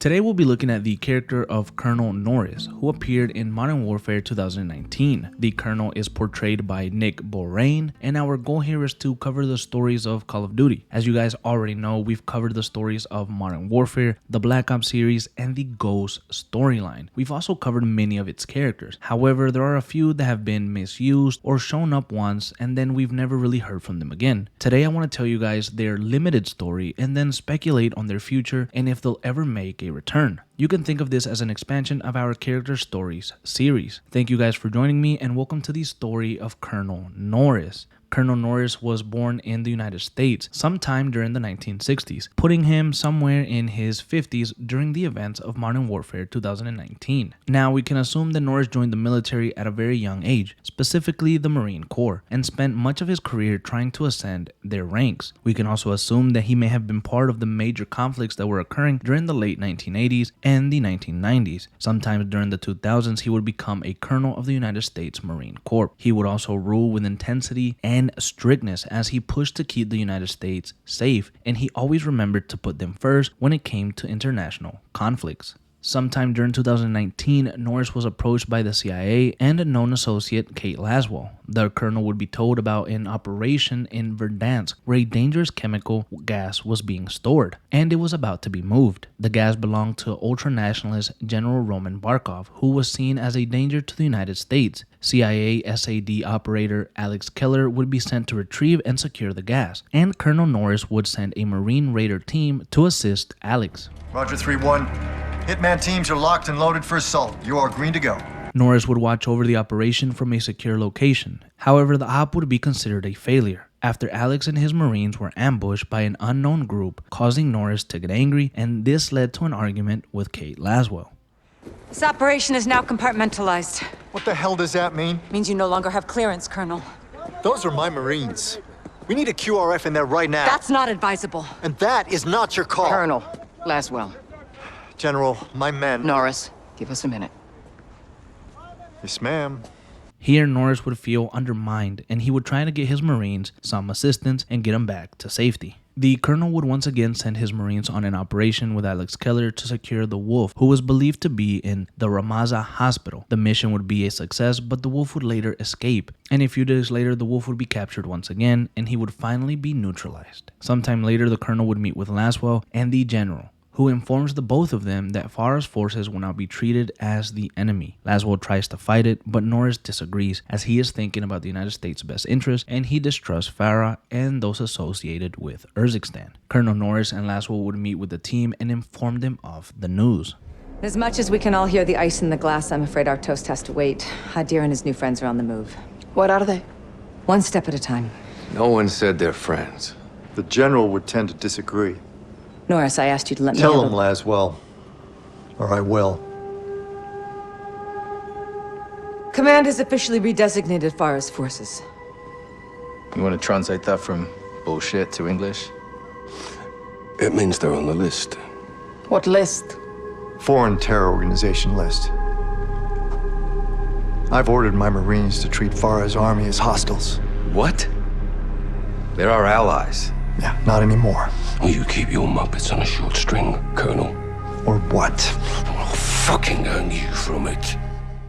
Today we'll be looking at the character of Colonel Norris, who appeared in Modern Warfare 2019. The Colonel is portrayed by Nick Borain, and our goal here is to cover the stories of Call of Duty. As you guys already know, we've covered the stories of Modern Warfare, the Black Ops series, and the Ghost storyline. We've also covered many of its characters. However, there are a few that have been misused or shown up once, and then we've never really heard from them again. Today I want to tell you guys their limited story and then speculate on their future and if they'll ever make a return. You can think of this as an expansion of our character stories series. Thank you guys for joining me and welcome to the story of Colonel Norris. Colonel Norris was born in the United States sometime during the 1960s, putting him somewhere in his 50s during the events of Modern Warfare 2019. Now, we can assume that Norris joined the military at a very young age, specifically the Marine Corps, and spent much of his career trying to ascend their ranks. We can also assume that he may have been part of the major conflicts that were occurring during the late 1980s and the 1990s. Sometimes during the 2000s, he would become a colonel of the United States Marine Corps. He would also rule with intensity and strictness as he pushed to keep the United States safe, and he always remembered to put them first when it came to international conflicts. Sometime during 2019, Norris was approached by the CIA and a known associate, Kate Laswell. The colonel would be told about an operation in Verdansk where a dangerous chemical gas was being stored, and it was about to be moved. The gas belonged to ultranationalist General Roman Barkov, who was seen as a danger to the United States. CIA SAD operator Alex Keller would be sent to retrieve and secure the gas, and Colonel Norris would send a Marine Raider team to assist Alex. Roger 3-1. Hitman teams are locked and loaded for assault. You are green to go. Norris would watch over the operation from a secure location. However, the op would be considered a failure after Alex and his Marines were ambushed by an unknown group, causing Norris to get angry, and this led to an argument with Kate Laswell. This operation is now compartmentalized. What the hell does that mean? Means you no longer have clearance, Colonel. Those are my Marines. We need a QRF in there right now. That's not advisable. And that is not your call. Colonel Laswell. General, my men... Norris, give us a minute. Yes, ma'am. Here, Norris would feel undermined, and he would try to get his Marines some assistance and get them back to safety. The colonel would once again send his Marines on an operation with Alex Keller to secure the Wolf, who was believed to be in the Ramaza hospital. The mission would be a success, but the Wolf would later escape, and a few days later the Wolf would be captured once again, and he would finally be neutralized. Sometime later, the colonel would meet with Laswell and the general, who informs the both of them that Farah's forces will now be treated as the enemy. Laswell tries to fight it, but Norris disagrees as he is thinking about the United States' best interest and he distrusts Farah and those associated with Urzikstan. Colonel Norris and Laswell would meet with the team and inform them of the news. As much as we can all hear the ice in the glass, I'm afraid our toast has to wait. Hadir and his new friends are on the move. What are they? One step at a time. No one said they're friends. The general would tend to disagree. Norris, I asked you to let me Tell handle... him, Laswell. Or I will. Command has officially redesignated Farah's forces. You want to translate that from bullshit to English? It means they're on the list. What list? Foreign terror organization list. I've ordered my Marines to treat Farah's army as hostiles. What? They're our allies. Yeah, not anymore. Will you keep your muppets on a short string, Colonel? Or what? I'll fucking earn you from it.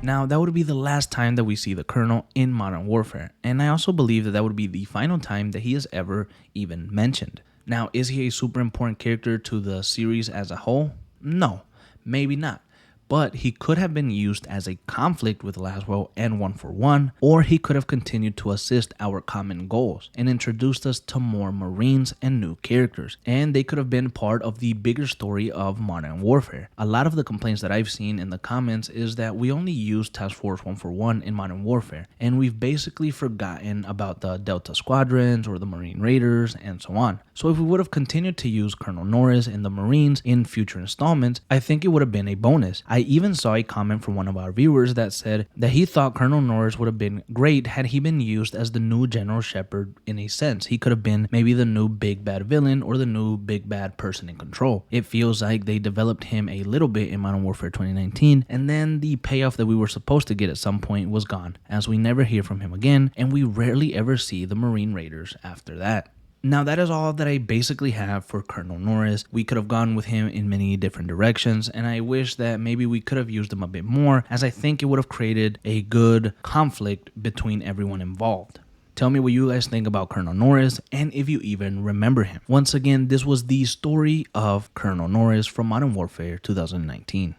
Now, that would be the last time that we see the colonel in Modern Warfare, and I also believe that that would be the final time that he is ever even mentioned. Now, is he a super important character to the series as a whole? No, maybe not. But he could have been used as a conflict with Laswell and 141, or he could have continued to assist our common goals and introduced us to more Marines and new characters, and they could have been part of the bigger story of Modern Warfare. A lot of the complaints that I've seen in the comments is that we only use Task Force 141 in Modern Warfare, and we've basically forgotten about the Delta Squadrons or the Marine Raiders and so on. So if we would have continued to use Colonel Norris and the Marines in future installments, I think it would have been a bonus. I even saw a comment from one of our viewers that said that he thought Colonel Norris would have been great had he been used as the new General Shepard in a sense. He could have been maybe the new big bad villain or the new big bad person in control. It feels like they developed him a little bit in Modern Warfare 2019, and then the payoff that we were supposed to get at some point was gone, as we never hear from him again, and we rarely ever see the Marine Raiders after that. Now that is all that I basically have for Colonel Norris. We could have gone with him in many different directions, and I wish that maybe we could have used him a bit more, as I think it would have created a good conflict between everyone involved. Tell me what you guys think about Colonel Norris, and if you even remember him. Once again, this was the story of Colonel Norris from Modern Warfare 2019.